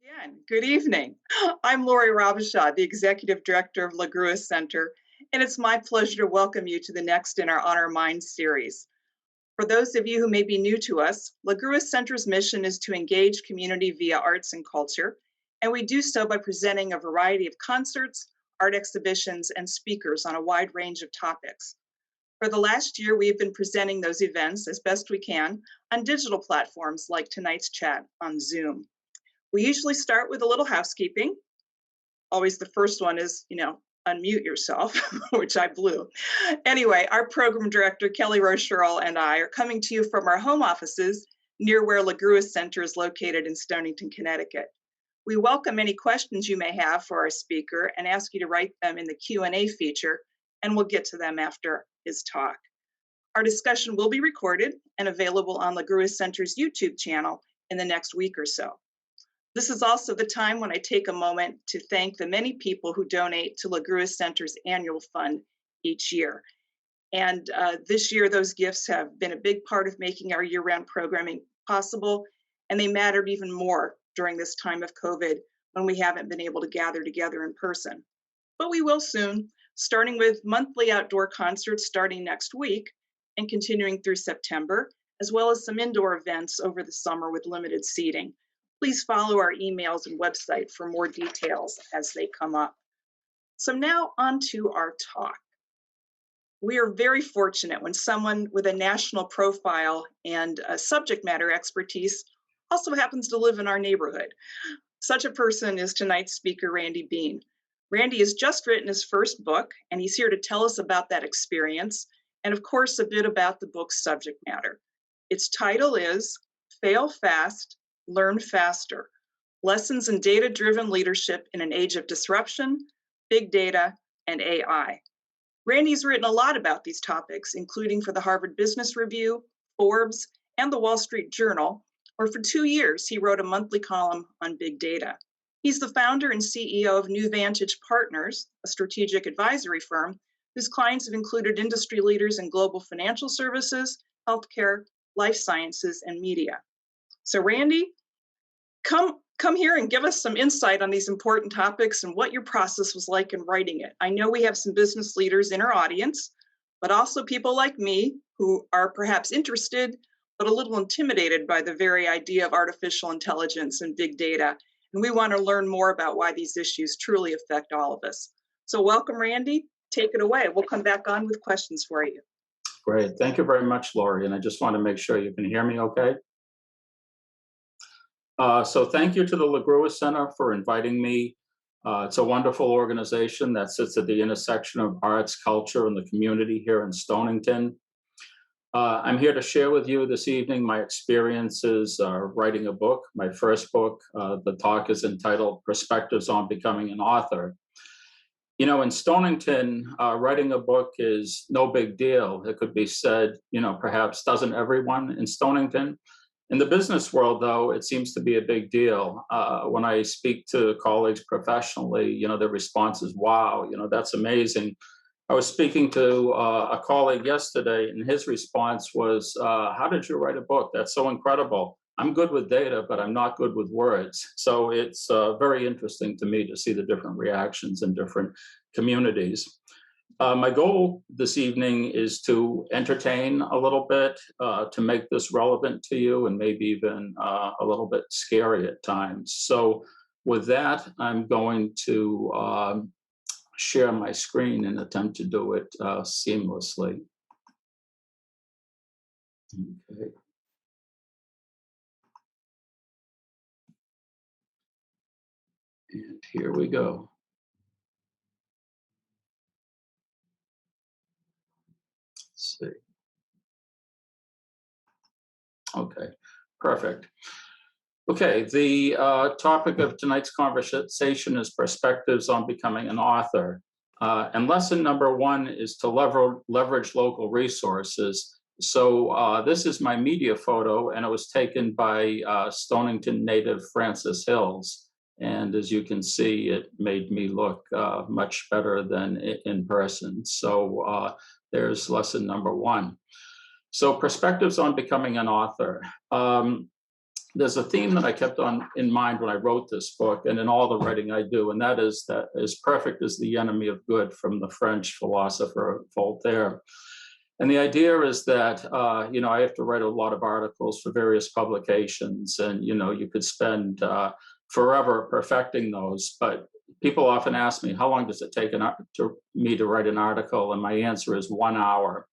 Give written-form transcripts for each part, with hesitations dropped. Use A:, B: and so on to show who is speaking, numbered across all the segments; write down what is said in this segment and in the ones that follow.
A: Again, good evening. I'm Lori Robichaud, the Executive Director of LaGrua Center, and it's my pleasure to welcome you to the next in our On Our Minds series. For those of you who may be new to us, LaGrua Center's mission is to engage community via arts and culture, and we do so by presenting a variety of concerts, art exhibitions, and speakers on a wide range of topics. For the last year, we have been presenting those events as best we can on digital platforms like tonight's chat on Zoom. We usually start with a little housekeeping. Always the first one is, unmute yourself, which I blew. Anyway, our program director, Kelly Rocherol, and I are coming to you from our home offices near where LaGrua Center is located in Stonington, Connecticut. We welcome any questions you may have for our speaker and ask you to write them in the Q&A feature, and we'll get to them after his talk. Our discussion will be recorded and available on LaGrua Center's YouTube channel in the next week or so. This is also the time when I take a moment to thank the many people who donate to LaGrua Center's annual fund each year. And this year, those gifts have been a big part of making our year-round programming possible, and they mattered even more during this time of COVID when we haven't been able to gather together in person. But we will soon, starting with monthly outdoor concerts starting next week and continuing through September, as well as some indoor events over the summer with limited seating. Please follow our emails and website for more details as they come up. So now on to our talk. We are very fortunate when someone with a national profile and a subject matter expertise also happens to live in our neighborhood. Such a person is tonight's speaker, Randy Bean. Randy has just written his first book, and he's here to tell us about that experience, and of course, a bit about the book's subject matter. Its title is Fail Fast, Learn Faster, Lessons in Data-Driven Leadership in an Age of Disruption, Big Data, and AI. Randy's written a lot about these topics, including for the Harvard Business Review, Forbes, and the Wall Street Journal, where for 2 years he wrote a monthly column on big data. He's the founder and CEO of NewVantage Partners, a strategic advisory firm whose clients have included industry leaders in global financial services, healthcare, life sciences, and media. So Randy, come here and give us some insight on these important topics and what your process was like in writing it. I know we have some business leaders in our audience, but also people like me who are perhaps interested, but a little intimidated by the very idea of artificial intelligence and big data. And we want to learn more about why these issues truly affect all of us. So welcome, Randy. Take it away. We'll come back on with questions for you.
B: Great. Thank you very much, Lori. And I just want to make sure you can hear me okay. So thank you to the LaGrua Center for inviting me. It's a wonderful organization that sits at the intersection of arts, culture, and the community here in Stonington. I'm here to share with you this evening my experiences writing a book, my first book. The talk is entitled Perspectives on Becoming an Author. You know, in Stonington, writing a book is no big deal. It could be said, perhaps doesn't everyone in Stonington? In the business world, though, it seems to be a big deal. When I speak to colleagues professionally, their response is, wow, that's amazing. I was speaking to a colleague yesterday, and his response was, how did you write a book? That's so incredible. I'm good with data, but I'm not good with words. So it's very interesting to me to see the different reactions in different communities. My goal this evening is to entertain a little bit, to make this relevant to you, and maybe even a little bit scary at times. So with that, I'm going to share my screen and attempt to do it seamlessly. Okay. And here we go. Let's see. Okay, perfect. Okay, the topic of tonight's conversation is perspectives on becoming an author. And lesson number one is to leverage local resources. So this is my media photo, and it was taken by Stonington native Francis Hills. And as you can see, it made me look much better than in person. So there's lesson number one. So perspectives on becoming an author. there's a theme that I kept on in mind when I wrote this book, and in all the writing I do, and that is that as perfect is the enemy of good, from the French philosopher Voltaire. And the idea is that, I have to write a lot of articles for various publications, and, you could spend forever perfecting those. But people often ask me, how long does it take me to write an article? And my answer is 1 hour.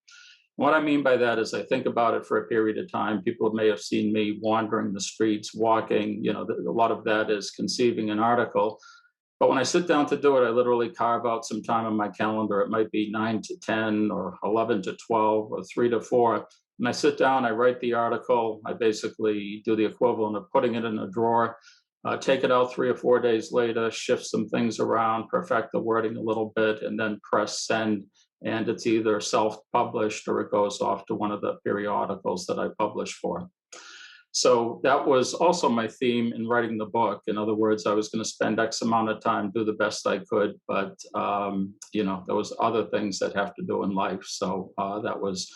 B: What I mean by that is I think about it for a period of time. People may have seen me wandering the streets, walking, a lot of that is conceiving an article. But when I sit down to do it, I literally carve out some time on my calendar. It might be 9 to 10 or 11 to 12 or 3 to 4. And I sit down, I write the article. I basically do the equivalent of putting it in a drawer, take it out 3 or 4 days later, shift some things around, perfect the wording a little bit, and then press send. And it's either self-published or it goes off to one of the periodicals that I publish for. So that was also my theme in writing the book. In other words, I was going to spend X amount of time, do the best I could, but there was other things that have to do in life. So that was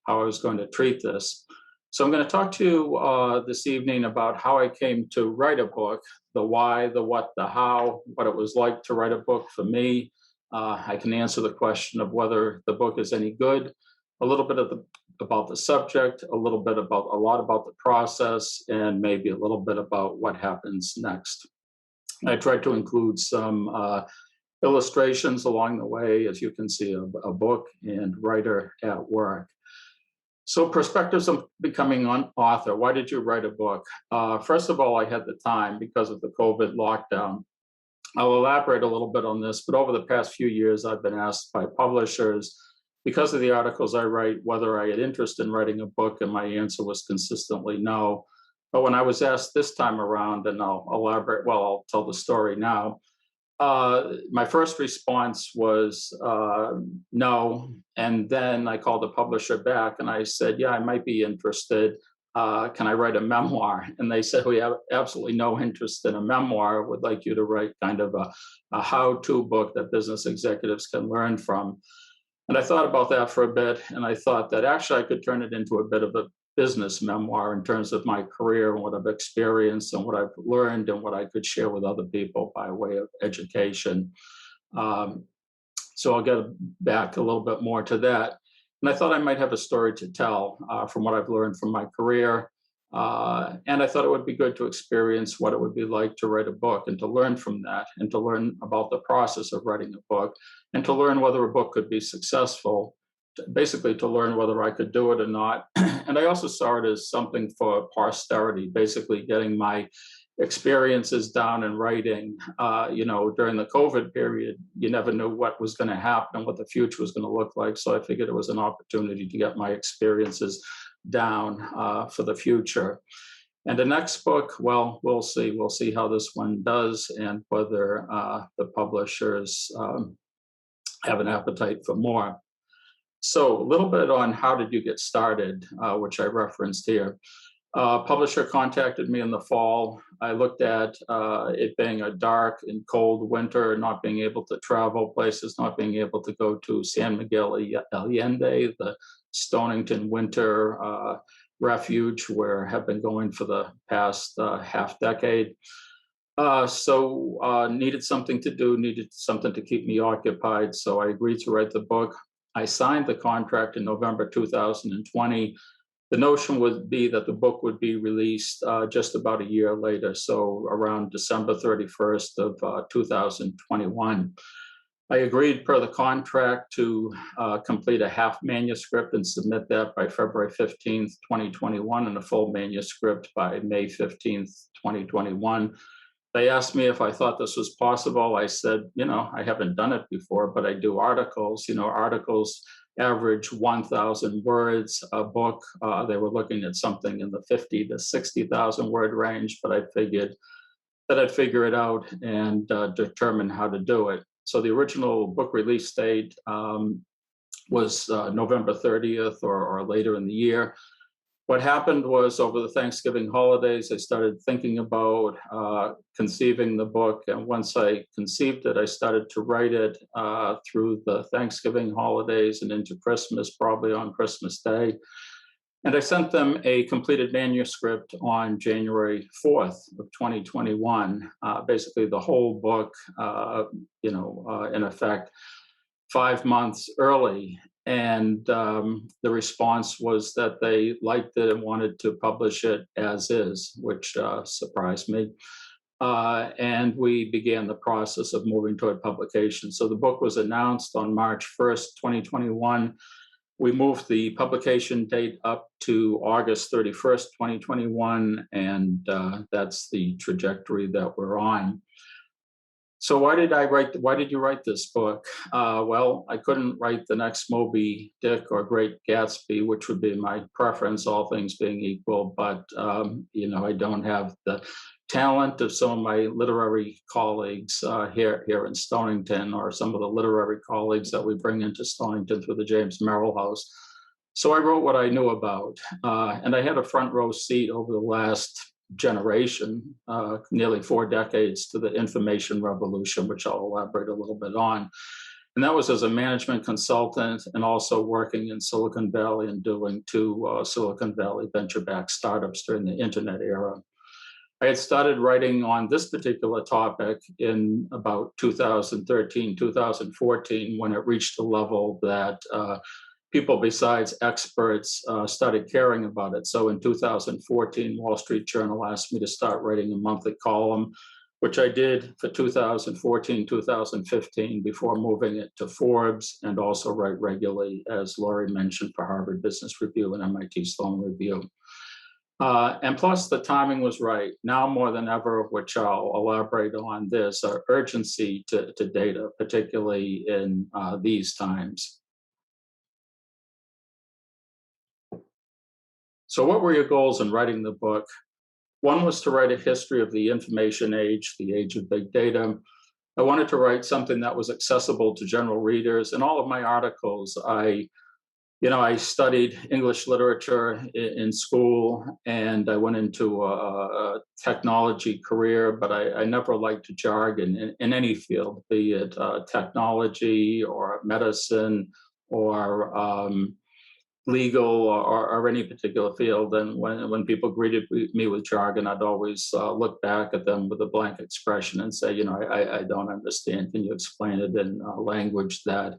B: how I was going to treat this. So I'm going to talk to you this evening about how I came to write a book, the why, the what, the how, what it was like to write a book for me. I can answer the question of whether the book is any good, a little bit about the subject, a lot about the process, and maybe a little bit about what happens next. I tried to include some illustrations along the way, as you can see, a book and writer at work. So perspectives of becoming an author. Why did you write a book? First of all, I had the time because of the COVID lockdown. I'll elaborate a little bit on this, but over the past few years, I've been asked by publishers, because of the articles I write, whether I had interest in writing a book, and my answer was consistently no. But when I was asked this time around, and I'll tell the story now. My first response was no, and then I called the publisher back and I said, yeah, I might be interested. Can I write a memoir? And they said, we have absolutely no interest in a memoir. Would like you to write kind of a how-to book that business executives can learn from. And I thought about that for a bit, and I thought that actually I could turn it into a bit of a business memoir in terms of my career and what I've experienced and what I've learned and what I could share with other people by way of education. So I'll get back a little bit more to that. And I thought I might have a story to tell from what I've learned from my career. And I thought it would be good to experience what it would be like to write a book and to learn from that and to learn about the process of writing a book and to learn whether a book could be successful, basically to learn whether I could do it or not. And I also saw it as something for posterity, basically getting my experiences down in writing. During the COVID period, you never knew what was going to happen, what the future was going to look like. So I figured it was an opportunity to get my experiences down for the future. And the next book, well, we'll see. We'll see how this one does and whether the publishers have an appetite for more. So a little bit on how did you get started, which I referenced here. Publisher contacted me in the fall. I looked at it being a dark and cold winter, not being able to travel places, not being able to go to San Miguel Allende, the Stonington winter refuge where I have been going for the past half decade. So needed something to do, needed something to keep me occupied. So I agreed to write the book. I signed the contract in November 2020. The notion would be that the book would be released just about a year later, so around December 31st of 2021. I agreed per the contract to complete a half manuscript and submit that by February 15th, 2021, and a full manuscript by May 15th, 2021. They asked me if I thought this was possible. I said, I haven't done it before, but I do articles. Articles average 1,000 words a book. They were looking at something in the 50 to 60,000 word range, but I figured that I'd figure it out and determine how to do it. So the original book release date was November 30th or later in the year. What happened was over the Thanksgiving holidays, I started thinking about conceiving the book. And once I conceived it, I started to write it through the Thanksgiving holidays and into Christmas, probably on Christmas Day. And I sent them a completed manuscript on January 4th of 2021, basically the whole book, in effect, 5 months early. And the response was that they liked it and wanted to publish it as is, which surprised me. And we began the process of moving toward publication. So the book was announced on March 1st, 2021. We moved the publication date up to August 31st, 2021, and that's the trajectory that we're on. So why did you write this book? Well, I couldn't write the next Moby Dick or Great Gatsby, which would be my preference, all things being equal, but I don't have the talent of some of my literary colleagues here in Stonington, or some of the literary colleagues that we bring into Stonington through the James Merrill House. So I wrote what I knew about, and I had a front row seat over the last generation, nearly 4 decades, to the information revolution, which I'll elaborate a little bit on. And that was as a management consultant and also working in Silicon Valley and doing 2 Silicon Valley venture-backed startups during the internet era. I had started writing on this particular topic in about 2013, 2014, when it reached a level that people besides experts started caring about it. So in 2014, Wall Street Journal asked me to start writing a monthly column, which I did for 2014, 2015, before moving it to Forbes, and also write regularly, as Laurie mentioned, for Harvard Business Review and MIT Sloan Review. And plus, the timing was right. Now more than ever, which I'll elaborate on, there's an urgency to data, particularly in these times. So what were your goals in writing the book? One was to write a history of the information age, the age of big data. I wanted to write something that was accessible to general readers. In all of my articles, I studied English literature in school, and I went into a technology career, but I never liked jargon in any field, be it technology or medicine or legal or any particular field. And when people greeted me with jargon, I'd always look back at them with a blank expression and say, I don't understand. Can you explain it in language that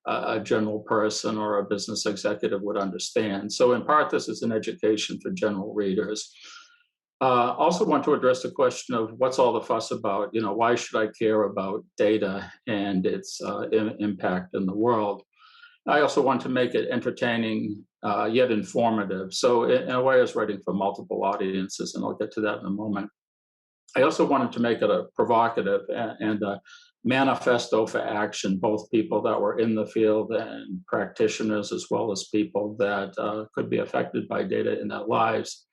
B: a general person or a business executive would understand? So in part, this is an education for general readers. Also want to address the question of what's all the fuss about? Why should I care about data and its impact in the world? I also want to make it entertaining, yet informative. So in a way, I was writing for multiple audiences, and I'll get to that in a moment. I also wanted to make it a provocative and a manifesto for action, both people that were in the field and practitioners, as well as people that could be affected by data in their lives,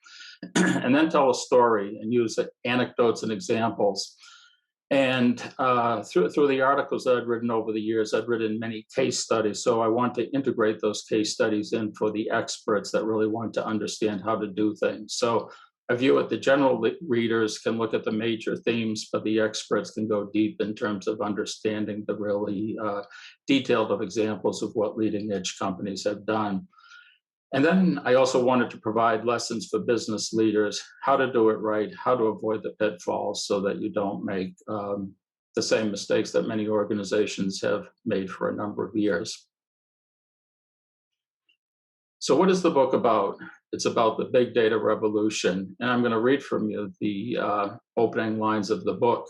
B: and then tell a story and use anecdotes and examples. And through the articles that I'd written over the years, I'd written many case studies. So I want to integrate those case studies in for the experts that really want to understand how to do things. So I view it, the general readers can look at the major themes, but the experts can go deep in terms of understanding the really detailed of examples of what leading edge companies have done. And then I also wanted to provide lessons for business leaders, how to do it right, how to avoid the pitfalls so that you don't make the same mistakes that many organizations have made for a number of years. So what is the book about? It's about the big data revolution. And I'm going to read from you the opening lines of the book.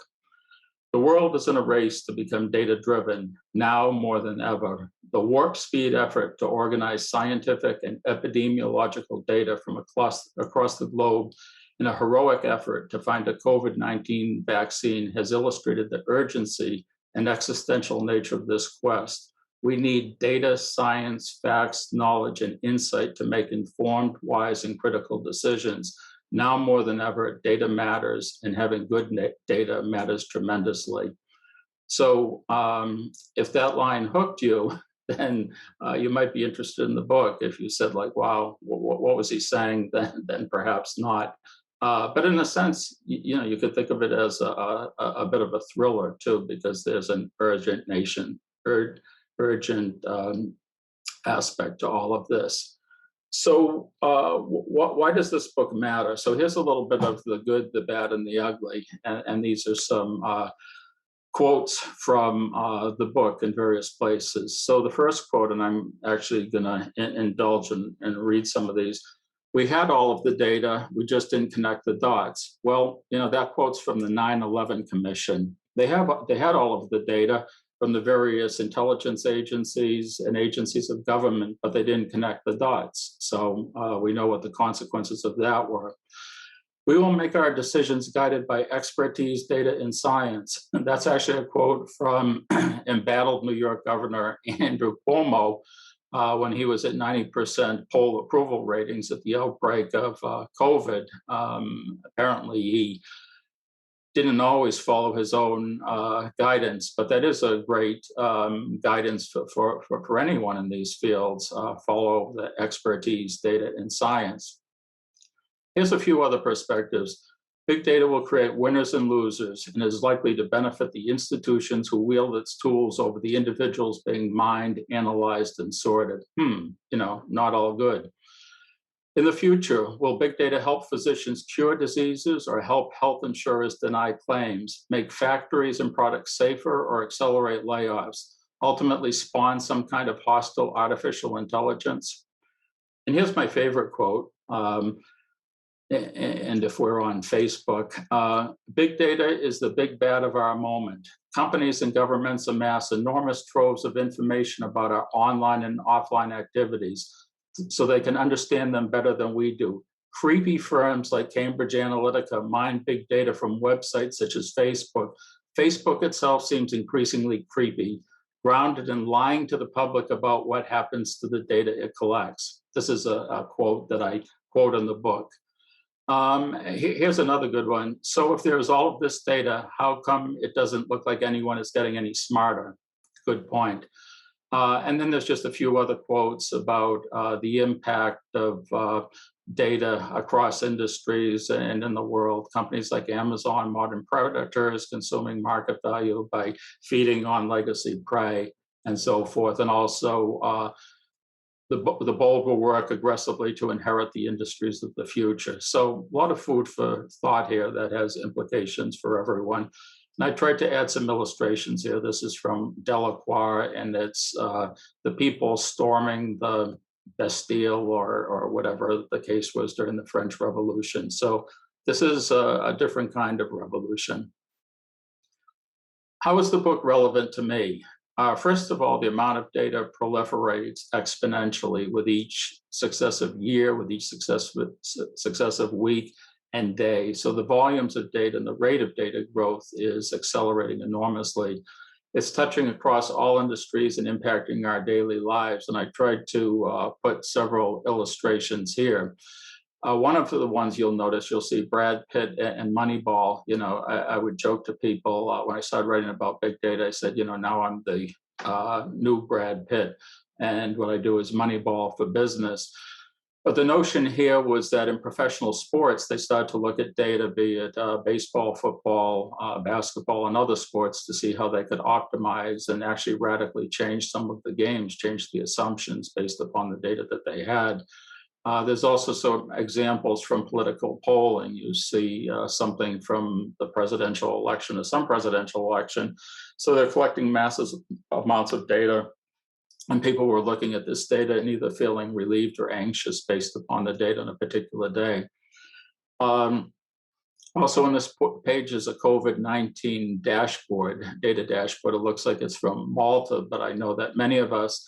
B: The world is in a race to become data-driven, now more than ever. The warp speed effort to organize scientific and epidemiological data from across the globe in a heroic effort to find a COVID-19 vaccine has illustrated the urgency and existential nature of this quest. We need data, science, facts, knowledge, and insight to make informed, wise, and critical decisions. Now more than ever, data matters, and having good data matters tremendously. So if that line hooked you, then you might be interested in the book. If you said like, wow, what was he saying? Then perhaps not. But in a sense, you could think of it as a bit of a thriller too, because there's an urgent aspect to all of this. So, why does this book matter? So, here's a little bit of the good, the bad, and the ugly. And these are some quotes from the book in various places. So, the first quote, and I'm actually going to indulge and read some of these. We had all of the data, we just didn't connect the dots. Well, that quote's from the 9/11 Commission. They had all of the data from the various intelligence agencies and agencies of government, but they didn't connect the dots. So we know what the consequences of that were. We will make our decisions guided by expertise, data, and science. And that's actually a quote from embattled New York Governor Andrew Cuomo when he was at 90% poll approval ratings at the outbreak of COVID. Apparently, he didn't always follow his own guidance, but that is a great guidance for anyone in these fields. Follow the expertise, data, and science. Here's a few other perspectives. Big data will create winners and losers and is likely to benefit the institutions who wield its tools over the individuals being mined, analyzed, and sorted. Not all good. In the future, will big data help physicians cure diseases or help health insurers deny claims, make factories and products safer or accelerate layoffs, ultimately spawn some kind of hostile artificial intelligence? And here's my favorite quote. And if we're on Facebook, big data is the big bad of our moment. Companies and governments amass enormous troves of information about our online and offline activities so they can understand them better than we do. Creepy firms like Cambridge Analytica mine big data from websites such as Facebook. Facebook itself seems increasingly creepy, grounded in lying to the public about what happens to the data it collects. This is a quote that I quote in the book. Here's another good one. So if there's all of this data, how come it doesn't look like anyone is getting any smarter? Good point. And then there's just a few other quotes about the impact of data across industries and in the world. Companies like Amazon, modern predators, consuming market value by feeding on legacy prey, and so forth. And also the bold will work aggressively to inherit the industries of the future. So a lot of food for thought here that has implications for everyone. And I tried to add some illustrations here. This is from Delacroix, and it's the people storming the Bastille or whatever the case was during the French Revolution. So this is a different kind of revolution. How is the book relevant to me? First of all, the amount of data proliferates exponentially with each successive year, with each successive week and day. So the volumes of data and the rate of data growth is accelerating enormously. It's touching across all industries and impacting our daily lives. And I tried to put several illustrations here. One of the ones you'll notice, you'll see Brad Pitt and Moneyball. I would joke to people when I started writing about big data, I said, now I'm the new Brad Pitt. And what I do is Moneyball for business. But the notion here was that in professional sports, they started to look at data, be it baseball, football, basketball, and other sports to see how they could optimize and actually radically change some of the games, change the assumptions based upon the data that they had. There's also some examples from political polling. You see something from the presidential election or some presidential election. So they're collecting massive amounts of data. And people were looking at this data and either feeling relieved or anxious based upon the data on a particular day. Also on this page is a COVID-19 dashboard, data dashboard. It looks like it's from Malta, but I know that many of us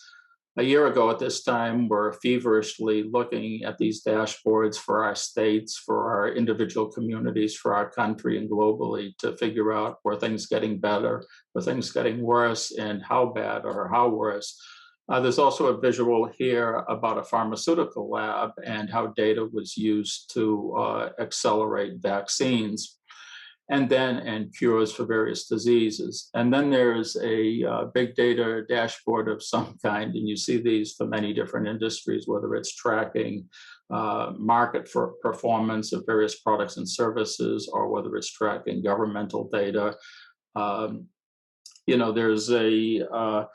B: a year ago at this time were feverishly looking at these dashboards for our states, for our individual communities, for our country and globally to figure out were things getting better, were things getting worse, and how bad or how worse. There's also a visual here about a pharmaceutical lab and how data was used to accelerate vaccines and cures for various diseases. And then there's a big data dashboard of some kind, and you see these for many different industries, whether it's tracking market for performance of various products and services, or whether it's tracking governmental data. There's a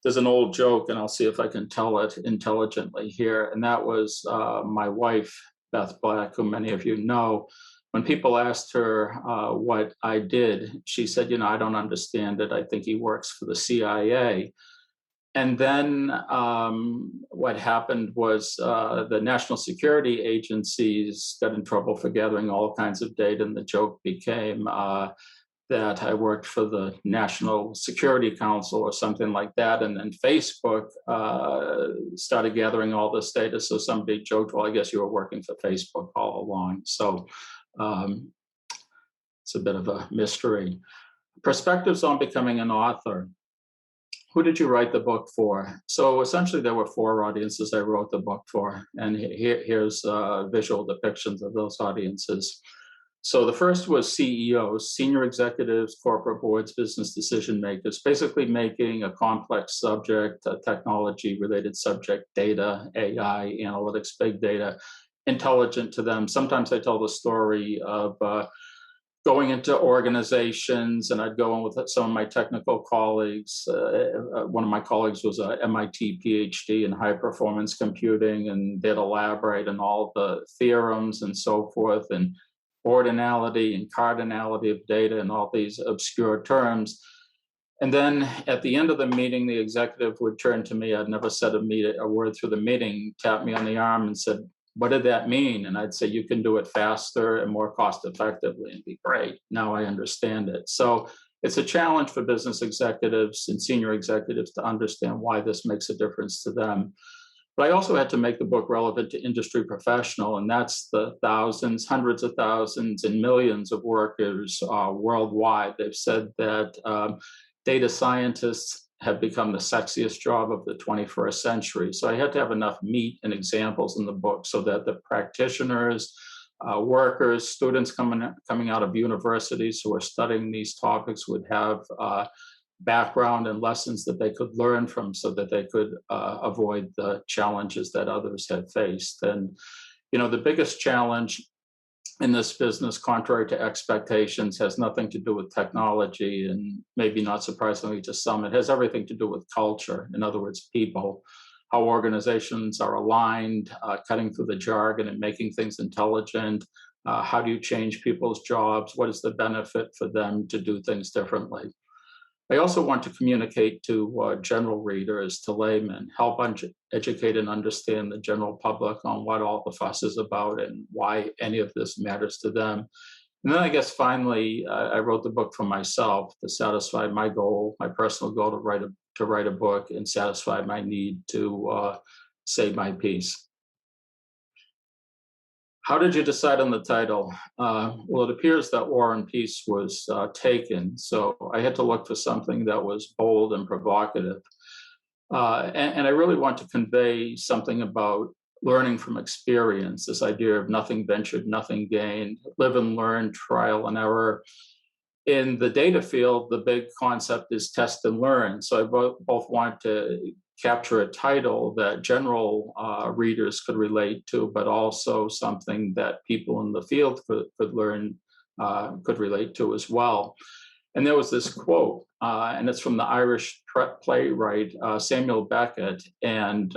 B: there's an old joke, and I'll see if I can tell it intelligently here. And that was my wife, Beth Black, who many of you know. When people asked her what I did, she said, I don't understand it. I think he works for the CIA. And then what happened was the national security agencies got in trouble for gathering all kinds of data, and the joke became that I worked for the National Security Council or something like that. And then Facebook started gathering all this data. So somebody joked, well, I guess you were working for Facebook all along. So it's a bit of a mystery. Perspectives on becoming an author. Who did you write the book for? So essentially there were 4 audiences I wrote the book for. And here's visual depictions of those audiences. So the first was CEOs, senior executives, corporate boards, business decision makers, basically making a complex subject, a technology-related subject, data, AI, analytics, big data, intelligent to them. Sometimes I tell the story of going into organizations, and I'd go in with some of my technical colleagues. One of my colleagues was a MIT PhD in high performance computing, and they'd elaborate on all the theorems and so forth, and ordinality and cardinality of data and all these obscure terms. And then at the end of the meeting, the executive would turn to me. I'd never said a word through the meeting, tap me on the arm and said, what did that mean? And I'd say, you can do it faster and more cost effectively. And be great. Now I understand it. So it's a challenge for business executives and senior executives to understand why this makes a difference to them. But I also had to make the book relevant to industry professional, and that's the thousands, hundreds of thousands, and millions of workers worldwide. They've said that data scientists have become the sexiest job of the 21st century. So I had to have enough meat and examples in the book so that the practitioners, workers, students coming out of universities who are studying these topics would have background and lessons that they could learn from so that they could avoid the challenges that others have faced. And, the biggest challenge in this business, contrary to expectations, has nothing to do with technology, and maybe not surprisingly to some, it has everything to do with culture. In other words, people, how organizations are aligned, cutting through the jargon and making things intelligent. How do you change people's jobs? What is the benefit for them to do things differently? I also want to communicate to general readers, to laymen, help educate and understand the general public on what all the fuss is about and why any of this matters to them. And then I guess finally, I wrote the book for myself to satisfy my goal, my personal goal to write a book and satisfy my need to say my piece. How did you decide on the title? Well, it appears that War and Peace was taken, so I had to look for something that was bold and provocative. And I really want to convey something about learning from experience, this idea of nothing ventured, nothing gained, live and learn, trial and error. In the data field, the big concept is test and learn. So I both want to capture a title that general readers could relate to, but also something that people in the field could learn, could relate to as well. And there was this quote, and it's from the Irish playwright Samuel Beckett, and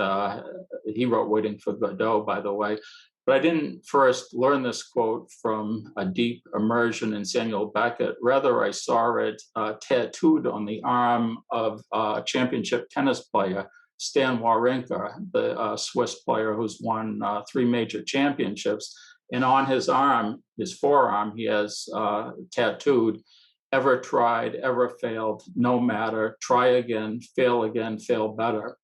B: he wrote Waiting for Godot, by the way. But I didn't first learn this quote from a deep immersion in Samuel Beckett. Rather, I saw it tattooed on the arm of a championship tennis player, Stan Wawrinka, the Swiss player who's won 3 major championships. And on his arm, his forearm, he has tattooed, ever tried, ever failed, no matter, try again, fail better.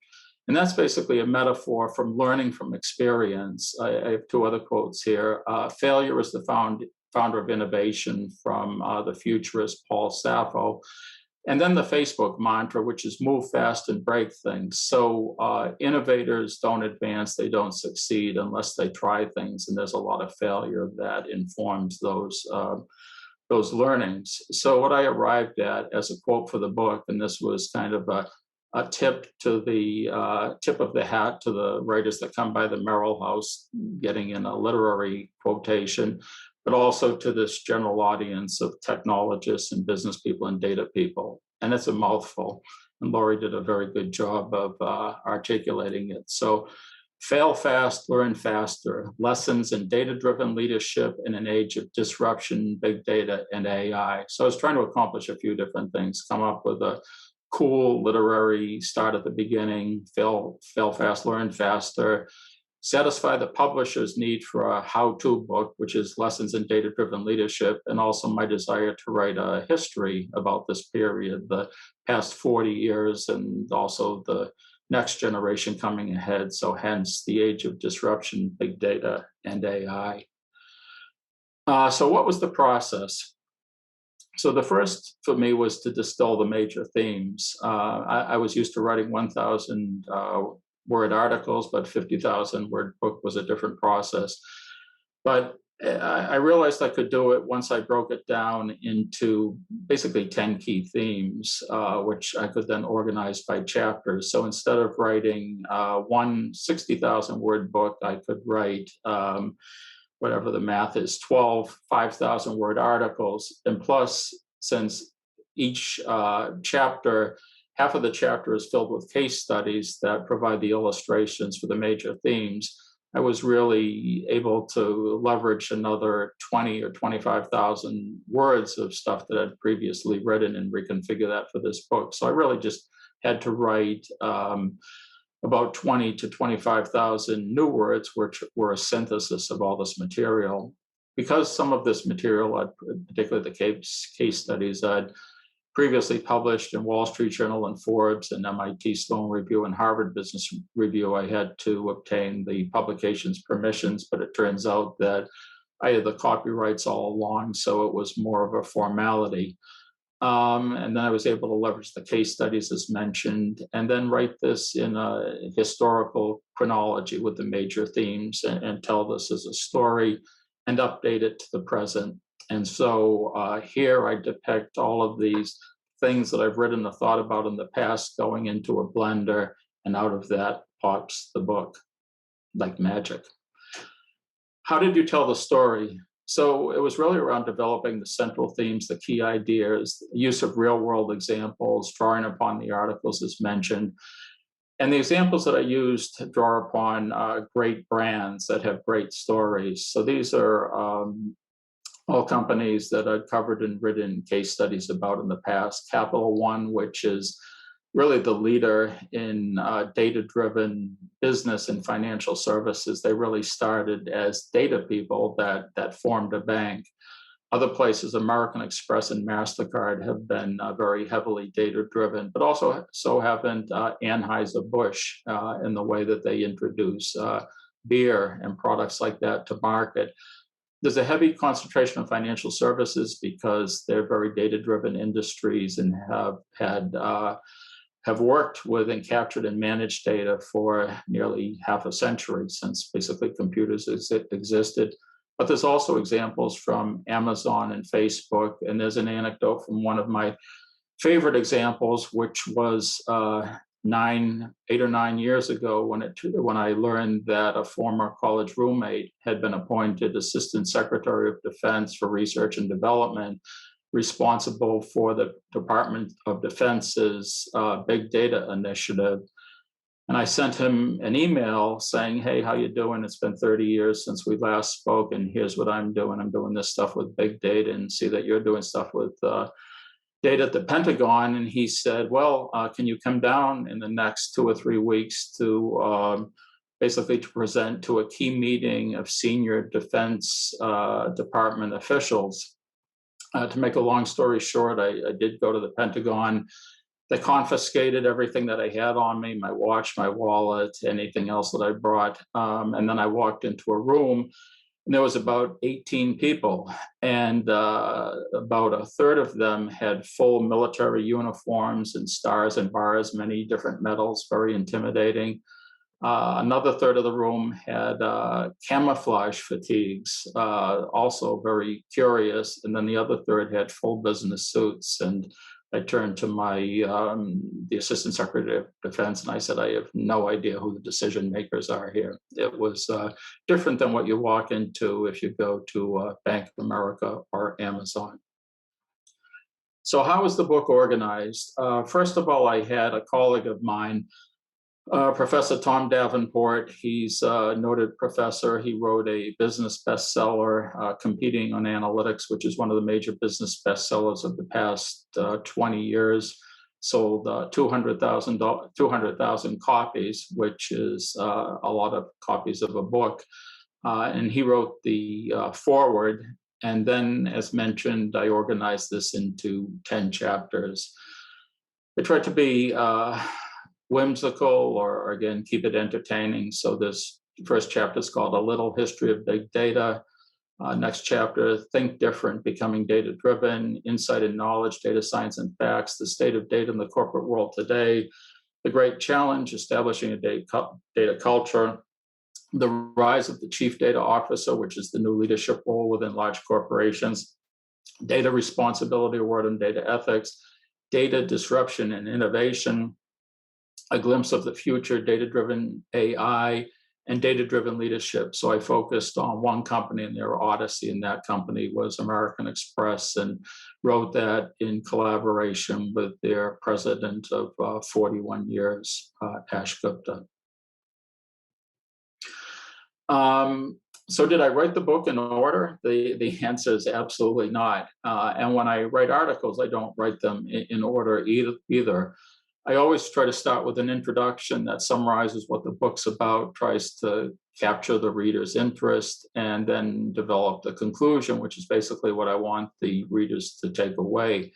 B: And that's basically a metaphor from learning from experience. I have 2 other quotes here. Failure is the founder of innovation, from the futurist Paul Sappho. And then the Facebook mantra, which is move fast and break things. So innovators don't advance, they don't succeed unless they try things. And there's a lot of failure that informs those learnings. So what I arrived at as a quote for the book, and this was kind of a tip to the tip of the hat to the writers that come by the Merrill House, getting in a literary quotation, but also to this general audience of technologists and business people and data people. And it's a mouthful. And Laurie did a very good job of articulating it. So, fail fast, learn faster, lessons in data-driven leadership in an age of disruption, big data, and AI. So I was trying to accomplish a few different things, come up with a cool literary start at the beginning, fail fast, learn faster, satisfy the publisher's need for a how-to book, which is lessons in data-driven leadership, and also my desire to write a history about this period, the past 40 years, and also the next generation coming ahead. So hence the age of disruption, big data, and AI. So what was the process? So the first for me was to distill the major themes. I was used to writing 1,000 word articles, but 50,000 word book was a different process. But I realized I could do it once I broke it down into basically 10 key themes, which I could then organize by chapters. So instead of writing one 60,000 word book, I could write whatever the math is, 12 5,000 word articles. And plus, since each chapter, half of the chapter is filled with case studies that provide the illustrations for the major themes, I was really able to leverage another 20 or 25,000 words of stuff that I'd previously written and reconfigure that for this book. So I really just had to write about 20 to 25,000 new words, which were a synthesis of all this material. Because some of this material, particularly the case studies, I'd previously published in Wall Street Journal and Forbes and MIT Sloan Review and Harvard Business Review, I had to obtain the publication's permissions, but it turns out that I had the copyrights all along, so it was more of a formality. And then I was able to leverage the case studies as mentioned, and then write this in a historical chronology with the major themes and tell this as a story and update it to the present. And so here I depict all of these things that I've written or thought about in the past going into a blender, and out of that pops the book like magic. How did you tell the story? So it was really around developing the central themes, the key ideas, use of real world examples, drawing upon the articles as mentioned. And the examples that I used to draw upon great brands that have great stories. So these are all companies that I've covered and written case studies about in the past. Capital One, which is really the leader in data-driven business and financial services. They really started as data people that formed a bank. Other places, American Express and MasterCard, have been very heavily data-driven, but also so haven't Anheuser-Busch in the way that they introduce beer and products like that to market. There's a heavy concentration of financial services because they're very data-driven industries and have worked with and captured and managed data for nearly half a century, since basically computers existed. But there's also examples from Amazon and Facebook, and there's an anecdote from one of my favorite examples, which was 8 or 9 years ago when I learned that a former college roommate had been appointed Assistant Secretary of Defense for Research and Development, responsible for the Department of Defense's big data initiative. And I sent him an email saying, hey, how you doing? It's been 30 years since we last spoke, and here's what I'm doing. I'm doing this stuff with big data, and see that you're doing stuff with data at the Pentagon. And he said, well, can you come down in the next 2 or 3 weeks to basically to present to a key meeting of senior Defense Department officials? To make a long story short, I did go to the Pentagon. They confiscated everything that I had on me, my watch, my wallet, anything else that I brought. And then I walked into a room, and there was about 18 people. And about a third of them had full military uniforms and stars and bars, many different medals, very intimidating. Another third of the room had camouflage fatigues, also very curious. And then the other third had full business suits. And I turned to the Assistant Secretary of Defense, and I said, I have no idea who the decision makers are here. It was different than what you walk into if you go to Bank of America or Amazon. So how was the book organized? First of all, I had a colleague of mine, Professor Tom Davenport. He's a noted professor. He wrote a business bestseller, Competing on Analytics, which is one of the major business bestsellers of the past 20 years. Sold 200,000 copies, which is a lot of copies of a book. And he wrote the foreword. And then, as mentioned, I organized this into 10 chapters. I tried to be whimsical, or again, keep it entertaining. So this first chapter is called A Little History of Big Data. Next chapter, Think Different, Becoming Data-Driven, Insight and Knowledge, Data Science and Facts, the State of Data in the Corporate World Today, The Great Challenge, Establishing a Data Culture, The Rise of the Chief Data Officer, which is the new leadership role within large corporations, Data Responsibility, a word on data ethics, Data Disruption and Innovation, A Glimpse of the Future, Data-Driven AI, and Data-Driven Leadership. So I focused on one company and their odyssey, and that company was American Express, and wrote that in collaboration with their president of 41 years, Ash Gupta. So did I write the book in order? The answer is absolutely not. And when I write articles, I don't write them in order either. I always try to start with an introduction that summarizes what the book's about, tries to capture the reader's interest, and then develop the conclusion, which is basically what I want the readers to take away.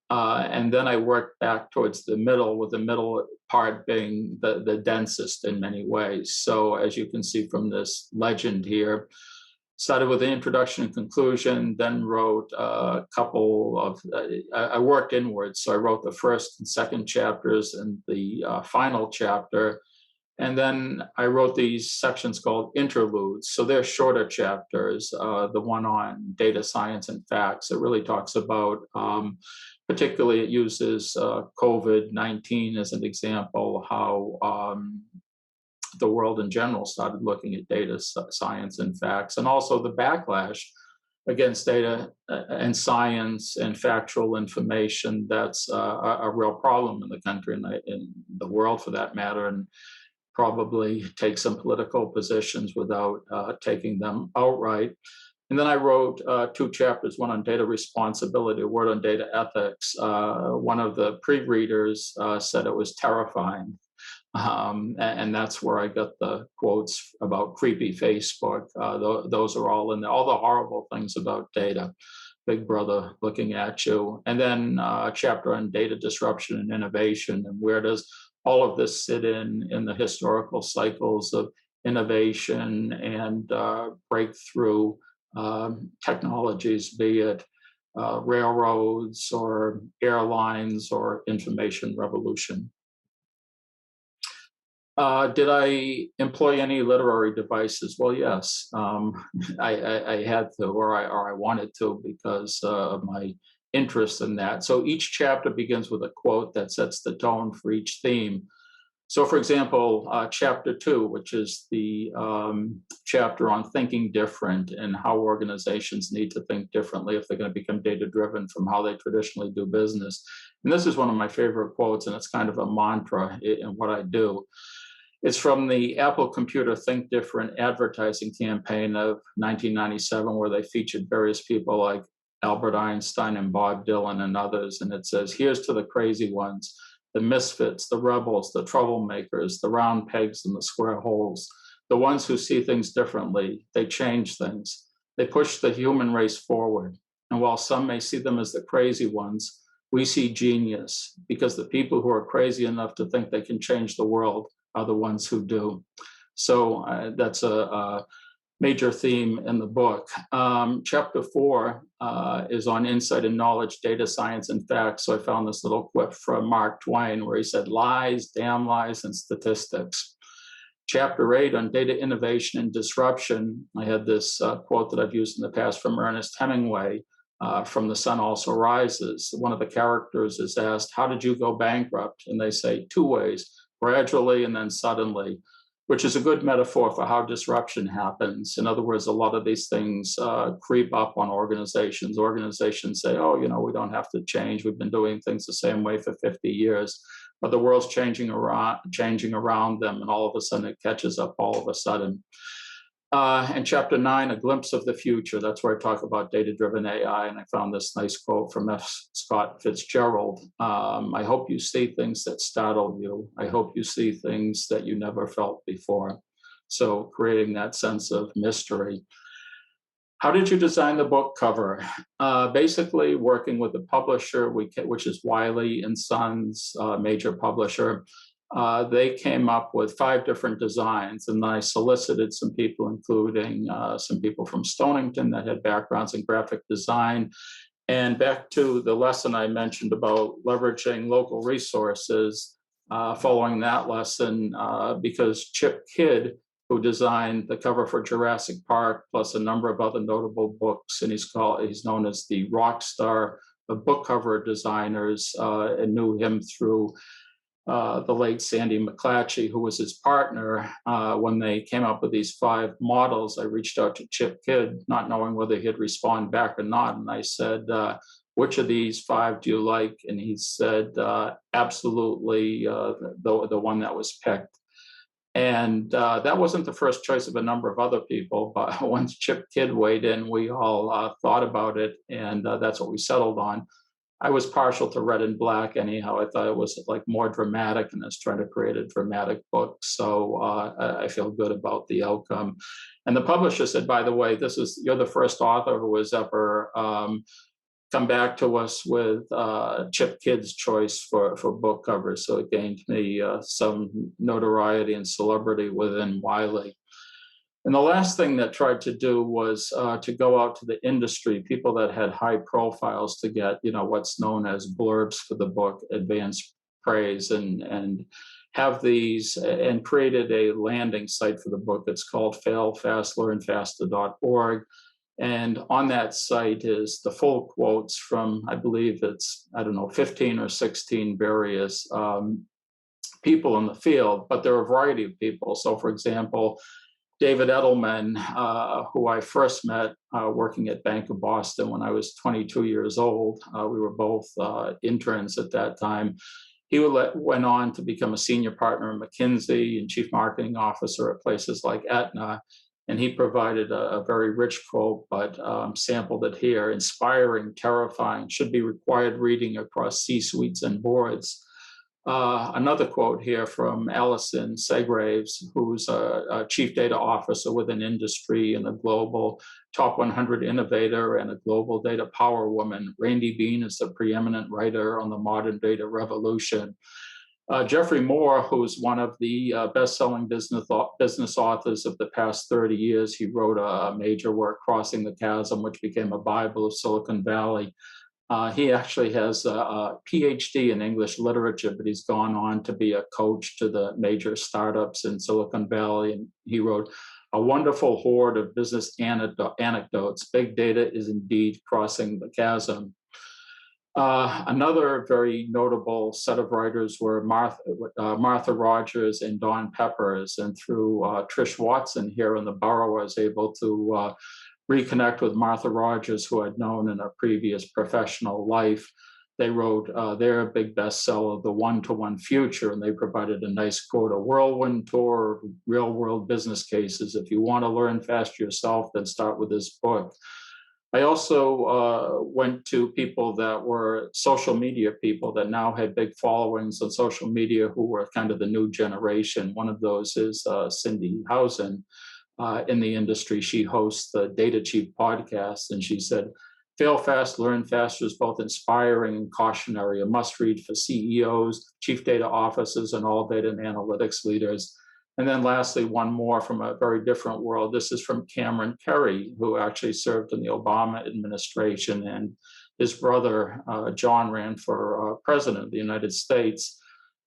B: And then I work back towards the middle, with the middle part being the densest in many ways. So as you can see from this legend here, started with the introduction and conclusion, then wrote a couple of, I worked inwards. So I wrote the first and second chapters and the final chapter. And then I wrote these sections called interludes. So they're shorter chapters. The one on data science and facts, it really talks about, particularly it uses COVID-19 as an example, how the world in general started looking at data science and facts, and also the backlash against data and science and factual information. That's a real problem in the country and in the world for that matter, and probably take some political positions without taking them outright. And then I wrote 2 chapters, one on data responsibility, a word on data ethics. One of the pre-readers said it was terrifying. And that's where I got the quotes about creepy Facebook. Those are all in there, all the horrible things about data, Big Brother looking at you. And then a chapter on data disruption and innovation, and where does all of this sit in the historical cycles of innovation and breakthrough technologies, be it railroads or airlines or information revolution. Did I employ any literary devices? Well, yes, I had to, or I wanted to, because of my interest in that. So each chapter begins with a quote that sets the tone for each theme. So, for example, chapter 2, which is the chapter on thinking different and how organizations need to think differently if they're going to become data-driven from how they traditionally do business. And this is one of my favorite quotes, and it's kind of a mantra in what I do. It's from the Apple Computer Think Different advertising campaign of 1997, where they featured various people like Albert Einstein and Bob Dylan and others. And it says, "Here's to the crazy ones, the misfits, the rebels, the troublemakers, the round pegs in the square holes, the ones who see things differently. They change things. They push the human race forward. And while some may see them as the crazy ones, we see genius, because the people who are crazy enough to think they can change the world are the ones who do." So that's a major theme in the book. Chapter 4 is on insight and knowledge, data science and facts. So I found this little quip from Mark Twain where he said, "Lies, damn lies, and statistics." Chapter 8 on data innovation and disruption. I had this quote that I've used in the past from Ernest Hemingway, from The Sun Also Rises. One of the characters is asked, "How did you go bankrupt?" And they say 2 ways, gradually and then suddenly. which is a good metaphor for how disruption happens. In other words, a lot of these things creep up on organizations. Organizations say, oh, we don't have to change. We've been doing things the same way for 50 years. But the world's changing around them, and all of a sudden it catches up all of a sudden. And chapter 9, a glimpse of the future. That's where I talk about data-driven AI, and I found this nice quote from F. Scott Fitzgerald. I hope you see things that startle you. I hope you see things that you never felt before. So creating that sense of mystery. How did you design the book cover? Basically, working with the publisher, which is Wiley and Sons, major publisher. They came up with 5 different designs, and I solicited some people, including some people from Stonington that had backgrounds in graphic design. And back to the lesson I mentioned about leveraging local resources, following that lesson, because Chip Kidd, who designed the cover for Jurassic Park, plus a number of other notable books, and he's known as the rock star of book cover designers, and knew him through the late Sandy McClatchy, who was his partner. When they came up with these 5 models, I reached out to Chip Kidd, not knowing whether he'd respond back or not. And I said, which of these 5 do you like? And he said, absolutely the one that was picked. And that wasn't the first choice of a number of other people, but once Chip Kidd weighed in, we all thought about it, and that's what we settled on. I was partial to red and black anyhow. I thought it was like more dramatic, and I was trying to create a dramatic book. So I feel good about the outcome. And the publisher said, by the way, you're the first author who has ever come back to us with Chip Kidd's choice for book covers. So it gained me some notoriety and celebrity within Wiley. And the last thing that tried to do was to go out to the industry, people that had high profiles, to get what's known as blurbs for the book, advanced praise, and have these, and created a landing site for the book. It's called failfastlearnfaster.org. And on that site is the full quotes from, I believe it's, 15 or 16 various people in the field, but there are a variety of people. So for example, David Edelman, who I first met working at Bank of Boston when I was 22 years old. We were both interns at that time. He went on to become a senior partner in McKinsey and chief marketing officer at places like Aetna. And he provided a very rich quote, but sampled it here: inspiring, terrifying, should be required reading across C-suites and boards. Another quote here from Allison Segraves, who's a chief data officer with an industry and a global top 100 innovator and a global data power woman. Randy Bean is the preeminent writer on the modern data revolution. Jeffrey Moore, who's one of the best-selling business authors of the past 30 years, he wrote a major work, Crossing the Chasm, which became a Bible of Silicon Valley. He actually has a PhD in English literature, but he's gone on to be a coach to the major startups in Silicon Valley. And he wrote a wonderful horde of business anecdotes. Big data is indeed crossing the chasm. Another very notable set of writers were Martha Rogers and Dawn Peppers. And through Trish Watson here in the borough, I was able to reconnect with Martha Rogers, who I'd known in a previous professional life. They wrote their big bestseller, The One-to-One Future, and they provided a nice quote: a whirlwind tour of real-world business cases. If you want to learn fast yourself, then start with this book. I also went to people that were social media people that now had big followings on social media, who were kind of the new generation. One of those is Cindy Housen. In the industry, she hosts the Data Chief podcast, and she said, Fail Fast, Learn Faster is both inspiring and cautionary, a must-read for CEOs, chief data officers, and all data and analytics leaders. And then lastly, one more from a very different world. This is from Cameron Kerry, who actually served in the Obama administration, and his brother, John, ran for president of the United States.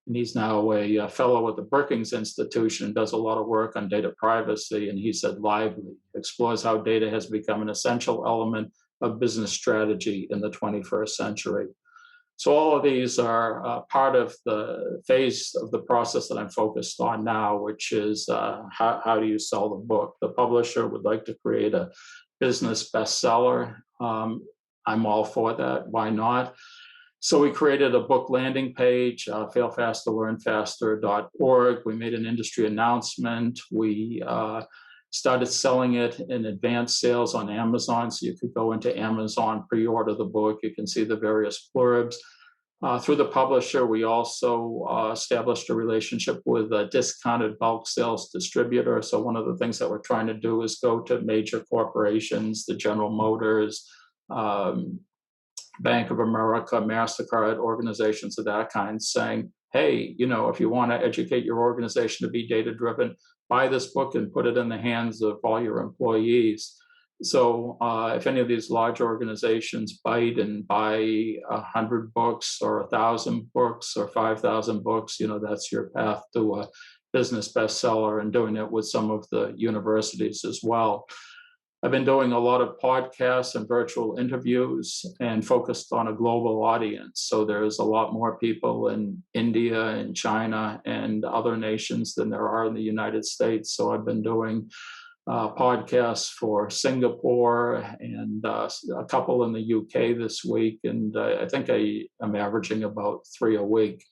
B: And he's now a fellow at the Brookings Institution, does a lot of work on data privacy. And he said, lively, explores how data has become an essential element of business strategy in the 21st century. So all of these are part of the phase of the process that I'm focused on now, which is how do you sell the book? The publisher would like to create a business bestseller. I'm all for that. Why not? So we created a book landing page, failfasterlearnfaster.org. We made an industry announcement. We started selling it in advanced sales on Amazon. So you could go into Amazon, pre-order the book. You can see the various blurbs. Through the publisher, we also established a relationship with a discounted bulk sales distributor. So one of the things that we're trying to do is go to major corporations, the General Motors, Bank of America, MasterCard, organizations of that kind, saying, hey, if you want to educate your organization to be data-driven, buy this book and put it in the hands of all your employees. So if any of these large organizations bite and buy 100 books or 1,000 books or 5,000 books, that's your path to a business bestseller, and doing it with some of the universities as well. I've been doing a lot of podcasts and virtual interviews and focused on a global audience. So there's a lot more people in India and China and other nations than there are in the United States. So I've been doing podcasts for Singapore and a couple in the UK this week. And I think I'm averaging about 3 a week.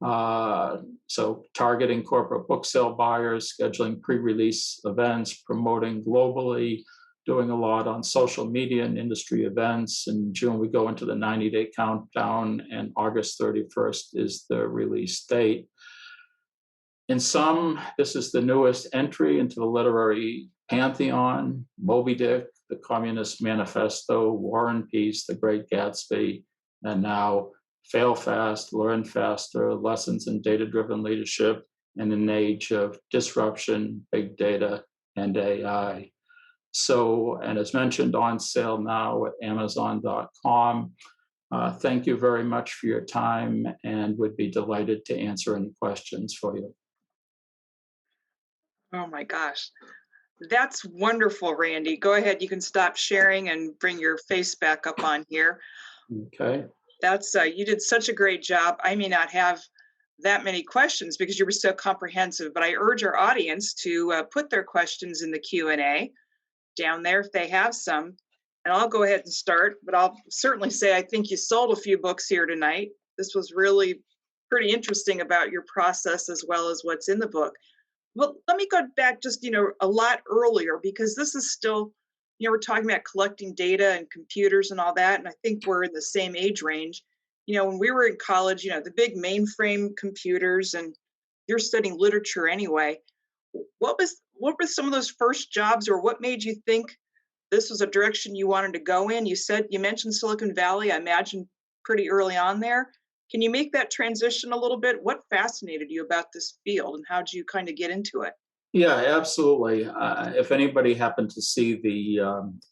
B: So targeting corporate book sale buyers, scheduling pre-release events, promoting globally, doing a lot on social media and industry events. In June, we go into the 90-day countdown, and August 31st is the release date. In sum, this is the newest entry into the literary pantheon: Moby Dick, The Communist Manifesto, War and Peace, The Great Gatsby, and now Fail Fast, Learn Faster, Lessons in Data-Driven Leadership in an Age of Disruption, Big Data, and AI. So, and as mentioned, on sale now at Amazon.com. Thank you very much for your time, and would be delighted to answer any questions for you.
A: Oh my gosh. That's wonderful, Randy. Go ahead. You can stop sharing and bring your face back up on here.
B: Okay.
A: That's you did such a great job. I may not have that many questions because you were so comprehensive, but I urge our audience to put their questions in the Q&A down there if they have some. And I'll go ahead and start, but I'll certainly say I think you sold a few books here tonight. This was really pretty interesting about your process as well as what's in the book. Well, let me go back just, a lot earlier, because this is still, we're talking about collecting data and computers and all that. And I think we're in the same age range. When we were in college, the big mainframe computers, and you're studying literature anyway. What were some of those first jobs, or what made you think this was a direction you wanted to go in? You mentioned Silicon Valley, I imagine pretty early on there. Can you make that transition a little bit? What fascinated you about this field, and how did you kind of get into it?
B: Yeah, absolutely. If anybody happened to see the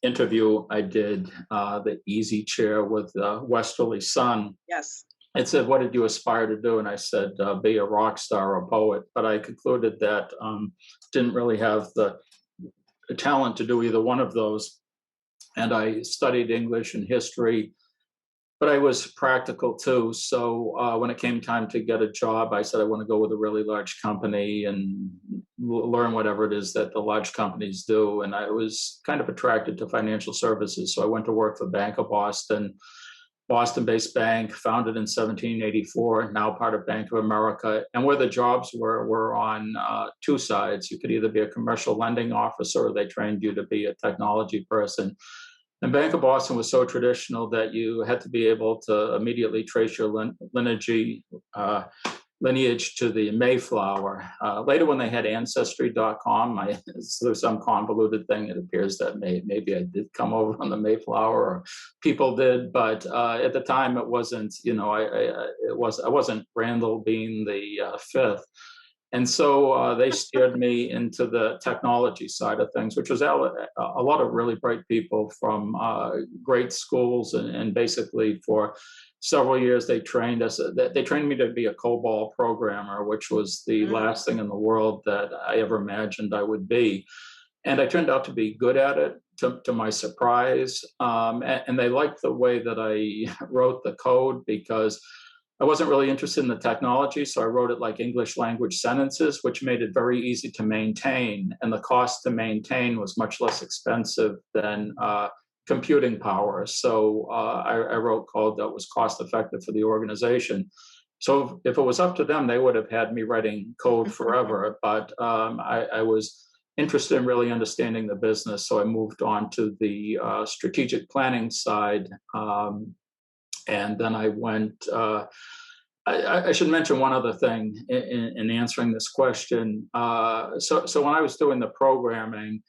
B: interview I did, the Easy Chair with Westerly Sun,
A: Yes.
B: it said, what did you aspire to do? And I said, be a rock star or a poet. But I concluded that didn't really have the talent to do either one of those. And I studied English and history, but I was practical too. So when it came time to get a job, I said, I want to go with a really large company and learn whatever it is that the large companies do. And I was kind of attracted to financial services. So I went to work for Bank of Boston, Boston-based bank, founded in 1784, now part of Bank of America. And where the jobs were on two sides. You could either be a commercial lending officer, or they trained you to be a technology person. And Bank of Boston was so traditional that you had to be able to immediately trace your lineage to the Mayflower. Later, when they had Ancestry.com, there's some convoluted thing. It appears that maybe I did come over on the Mayflower, or people did, but at the time it wasn't. I wasn't Randall being the fifth. And so they steered me into the technology side of things, which was a lot of really bright people from great schools, and basically for several years they trained us. They trained me to be a COBOL programmer, which was the last thing in the world that I ever imagined I would be. And I turned out to be good at it, to my surprise. And they liked the way that I wrote the code because I wasn't really interested in the technology. So I wrote it like English language sentences, which made it very easy to maintain. And the cost to maintain was much less expensive than computing power. So I wrote code that was cost effective for the organization. So if it was up to them, they would have had me writing code forever. But I was interested in really understanding the business. So I moved on to the strategic planning side. And then I went, I should mention one other thing in answering this question. So when I was doing the programming,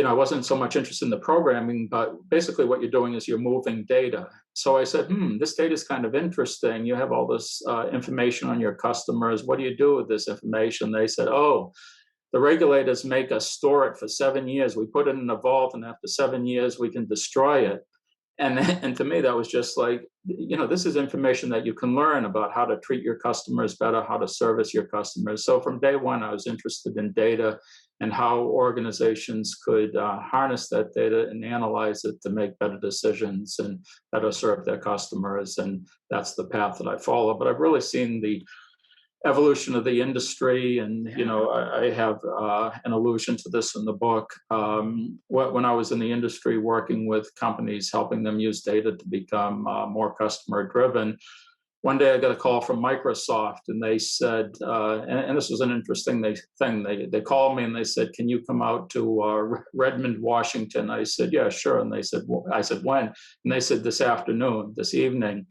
B: I wasn't so much interested in the programming, but basically what you're doing is you're moving data. So I said, this data is kind of interesting. You have all this information on your customers. What do you do with this information? They said, oh, the regulators make us store it for 7 years. We put it in a vault, and after 7 years, we can destroy it. And to me, that was just like, this is information that you can learn about how to treat your customers better, how to service your customers. So from day one, I was interested in data and how organizations could harness that data and analyze it to make better decisions and better serve their customers. And that's the path that I follow. But I've really seen the evolution of the industry, and I have an allusion to this in the book. When I was in the industry working with companies, helping them use data to become more customer driven, one day I got a call from Microsoft, and they said, and this was an interesting thing. They called me and they said, "Can you come out to Redmond, Washington?" I said, "Yeah, sure." And they said, I said, "When?" And they said, "This afternoon, this evening."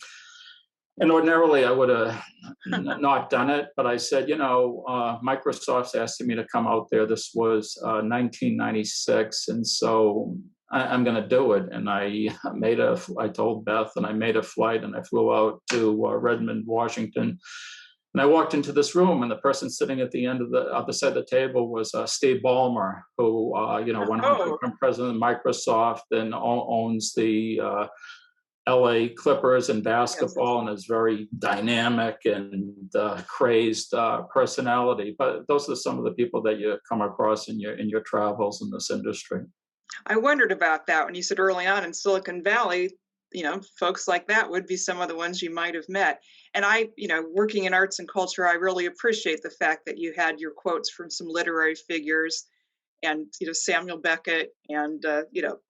B: And ordinarily I would have not done it, but I said, Microsoft's asking me to come out there. This was 1996, and so I'm going to do it. And I told Beth, and I made a flight, and I flew out to Redmond, Washington. And I walked into this room, and the person sitting at the end of the other side of the table was Steve Ballmer, who went on to become president of Microsoft and owns the LA Clippers and basketball, and is very dynamic and crazed personality. But those are some of the people that you come across in your travels in this industry.
A: I wondered about that when you said early on in Silicon Valley, folks like that would be some of the ones you might have met. And I, working in arts and culture, I really appreciate the fact that you had your quotes from some literary figures and, Samuel Beckett. And,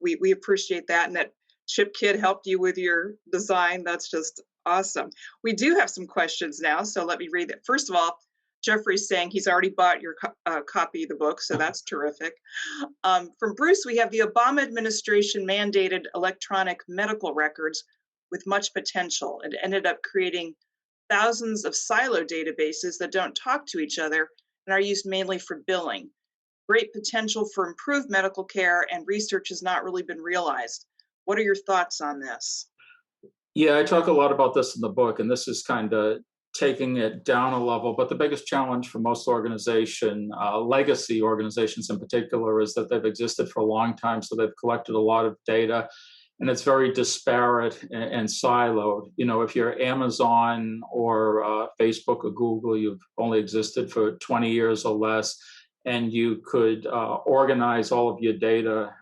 A: we appreciate that. And that Chip Kidd helped you with your design. That's just awesome. We do have some questions now, so let me read it. First of all, Jeffrey's saying he's already bought your copy of the book, so that's terrific. From Bruce, we have the Obama administration mandated electronic medical records with much potential. It ended up creating thousands of silo databases that don't talk to each other and are used mainly for billing. Great potential for improved medical care, and research has not really been realized. What are your thoughts on this?
B: Yeah, I talk a lot about this in the book, and this is kind of taking it down a level. But the biggest challenge for most legacy organizations in particular, is that they've existed for a long time. So they've collected a lot of data, and it's very disparate and siloed. If you're Amazon or Facebook or Google, you've only existed for 20 years or less, and you could organize all of your data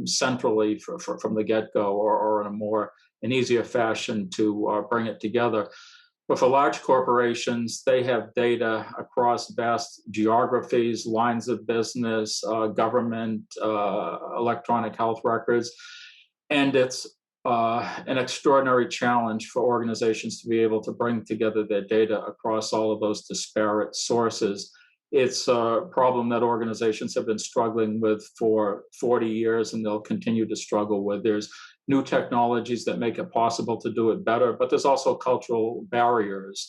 B: centrally from the get-go, or in an easier fashion to bring it together. But for large corporations, they have data across vast geographies, lines of business, government, electronic health records. And it's an extraordinary challenge for organizations to be able to bring together their data across all of those disparate sources. It's a problem that organizations have been struggling with for 40 years, and they'll continue to struggle with. There's new technologies that make it possible to do it better, but there's also cultural barriers.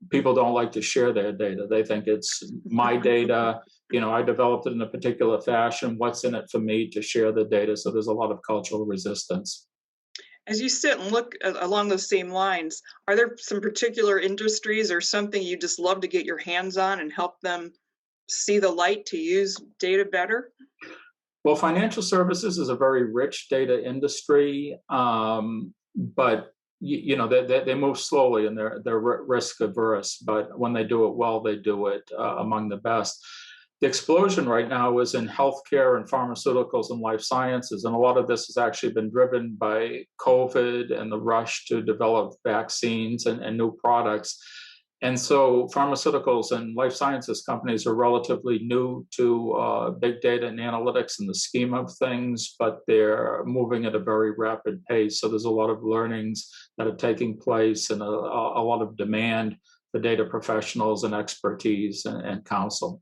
B: People don't like to share their data. They think it's my data. I developed it in a particular fashion. What's in it for me to share the data? So there's a lot of cultural resistance.
A: As you sit and look along those same lines, are there some particular industries or something you just love to get your hands on and help them see the light to use data better?
B: Well, financial services is a very rich data industry, but they move slowly, and they're risk averse. But when they do it well, they do it among the best. The explosion right now is in healthcare and pharmaceuticals and life sciences. And a lot of this has actually been driven by COVID and the rush to develop vaccines and new products. And so pharmaceuticals and life sciences companies are relatively new to big data and analytics in the scheme of things, but they're moving at a very rapid pace. So there's a lot of learnings that are taking place and a lot of demand for data professionals and expertise and counsel.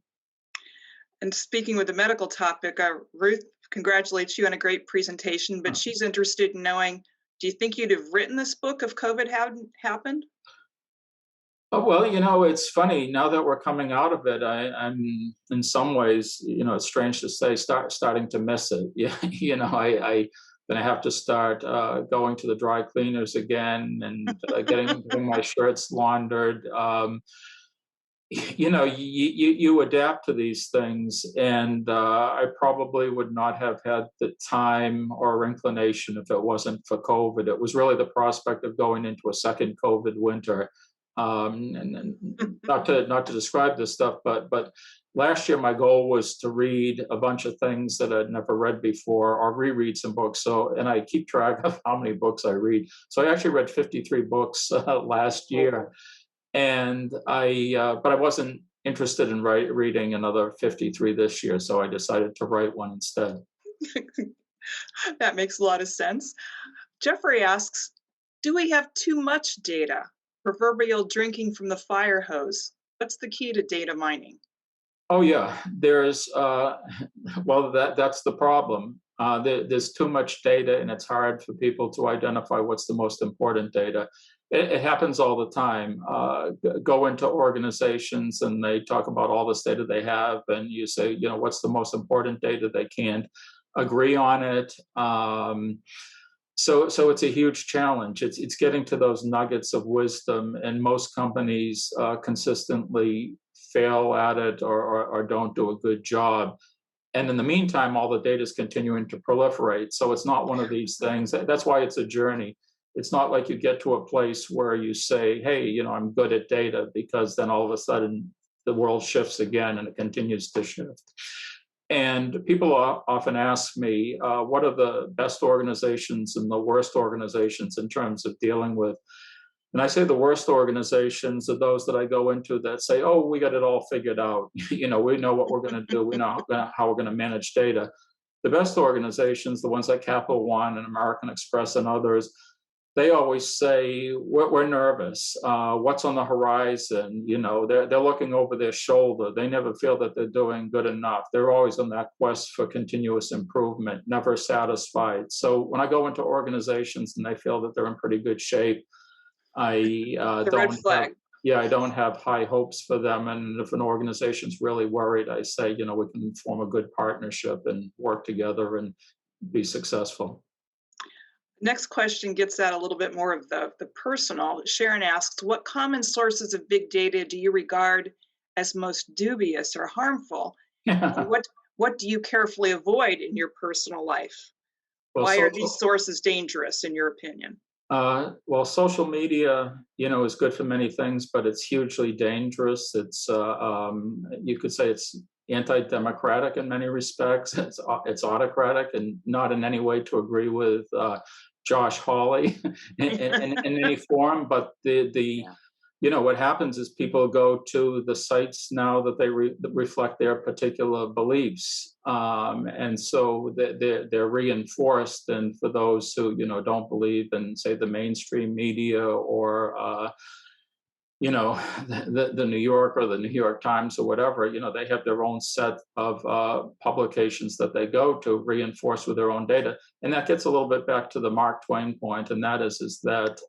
A: And speaking with the medical topic, Ruth congratulates you on a great presentation, but she's interested in knowing, do you think you'd have written this book if COVID hadn't happened?
B: Oh, well, it's funny now that we're coming out of it. I'm in some ways, it's strange to say, starting to miss it. Yeah, I gonna have to start going to the dry cleaners again and getting my shirts laundered. You adapt to these things, and I probably would not have had the time or inclination if it wasn't for COVID. It was really the prospect of going into a second COVID winter. And not to describe this stuff, but last year my goal was to read a bunch of things that I'd never read before, or reread some books. And I keep track of how many books I read. So I actually read 53 books last year, and but I wasn't interested in reading another 53 this year, so I decided to write one instead.
A: That makes a lot of sense. Jeffrey asks, do we have too much data? Proverbial drinking from the fire hose. What's the key to data mining?
B: Oh yeah, there's well, that's the problem. There's too much data, and it's hard for people to identify what's the most important data. It happens all the time. Go into organizations and they talk about all this data they have, and you say, what's the most important data? They can't agree on it. So it's a huge challenge. It's getting to those nuggets of wisdom, and most companies consistently fail at it or don't do a good job. And in the meantime, all the data is continuing to proliferate. So it's not one of these things. That's why it's a journey. It's not like you get to a place where you say, hey, I'm good at data, because then all of a sudden the world shifts again and it continues to shift. And people often ask me, what are the best organizations and the worst organizations in terms of dealing with? And I say the worst organizations are those that I go into that say, oh, we got it all figured out. We know what we're going to do. We know how we're going to manage data. The best organizations, the ones like Capital One and American Express and others, they always say, we're nervous. What's on the horizon? They're looking over their shoulder. They never feel that they're doing good enough. They're always on that quest for continuous improvement, never satisfied. So when I go into organizations and they feel that they're in pretty good shape, I don't have high hopes for them. And if an organization's really worried, I say, we can form a good partnership and work together and be successful.
A: Next question gets at a little bit more of the personal. Sharon asks, what common sources of big data do you regard as most dubious or harmful? And what do you carefully avoid in your personal life? Why are these sources dangerous, in your opinion?
B: Well, social media, is good for many things, but it's hugely dangerous. It's, you could say it's anti-democratic in many respects. It's autocratic, and not in any way to agree with Josh Hawley in any form. But what happens is people go to the sites now that they reflect their particular beliefs, and so they're reinforced. And for those who don't believe in, say, the mainstream media or the New York or the New York Times or whatever, they have their own set of publications that they go to reinforce with their own data. And that gets a little bit back to the Mark Twain point, and that is that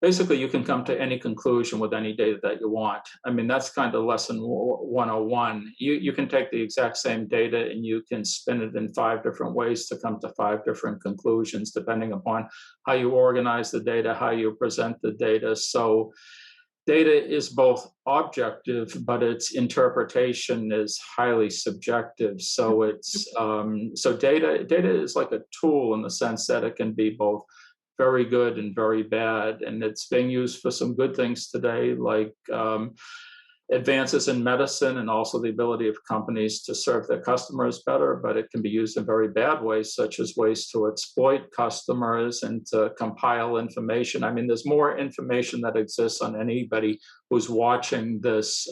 B: basically you can come to any conclusion with any data that you want. I mean, that's kind of lesson 101. You can take the exact same data and you can spin it in 5 different ways to come to 5 different conclusions, depending upon how you organize the data, how you present the data. So data is both objective, but its interpretation is highly subjective. So it's so data is like a tool in the sense that it can be both very good and very bad, and it's being used for some good things today, like advances in medicine and also the ability of companies to serve their customers better, but it can be used in very bad ways, such as ways to exploit customers and to compile information. I mean, there's more information that exists on anybody who's watching this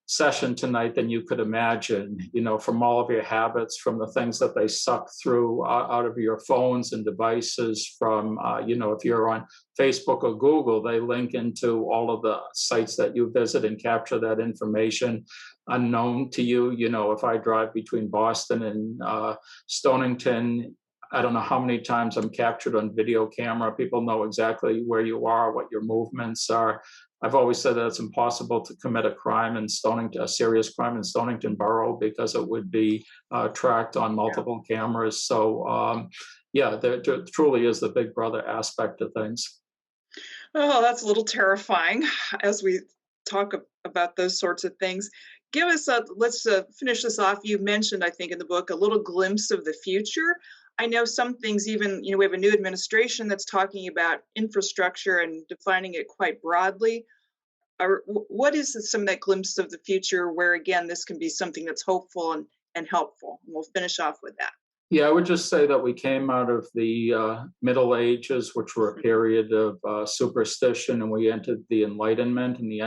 B: session tonight than you could imagine, from all of your habits, from the things that they suck through out of your phones and devices, from, if you're on Facebook or Google, they link into all of the sites that you visit and capture that information unknown to you. If I drive between Boston and Stonington, I don't know how many times I'm captured on video camera. People know exactly where you are, what your movements are. I've always said that it's impossible to commit a crime in Stonington, a serious crime in Stonington Borough, because it would be tracked on multiple cameras. So, there truly is the Big Brother aspect of things.
A: Oh, that's a little terrifying as we talk about those sorts of things. Give us let's finish this off. You mentioned, I think, in the book, a little glimpse of the future. I know some things, even, we have a new administration that's talking about infrastructure and defining it quite broadly. What is some of that glimpse of the future where, again, this can be something that's hopeful and helpful? And we'll finish off with that.
B: Yeah, I would just say that we came out of the Middle Ages, which were a period of superstition, and we entered the Enlightenment, and the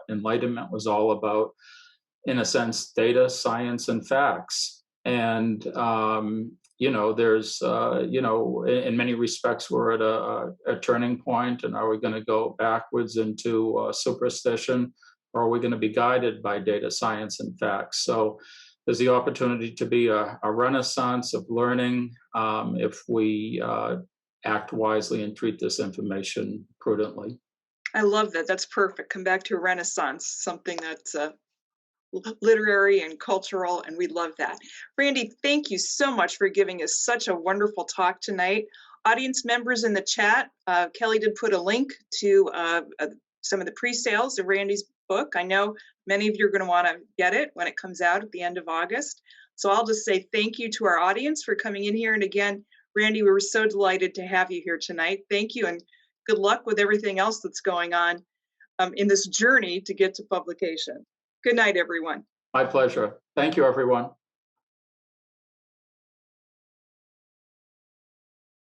B: Enlightenment was all about, in a sense, data, science, and facts. And there's, in many respects, we're at a turning point. And are we going to go backwards into superstition, or are we going to be guided by data, science, and facts? So there's the opportunity to be a renaissance of learning if we act wisely and treat this information prudently.
A: I love that. That's perfect. Come back to a renaissance, something that's literary and cultural, and we love that. Randy, thank you so much for giving us such a wonderful talk tonight. Audience members in the chat, Kelly did put a link to some of the pre-sales of Randy's book. I know many of you are going to want to get it when it comes out at the end of August. So I'll just say thank you to our audience for coming in here. And again, Randy, we were so delighted to have you here tonight. Thank you, and good luck with everything else that's going on in this journey to get to publication. Good night, everyone.
B: My pleasure. Thank you, everyone.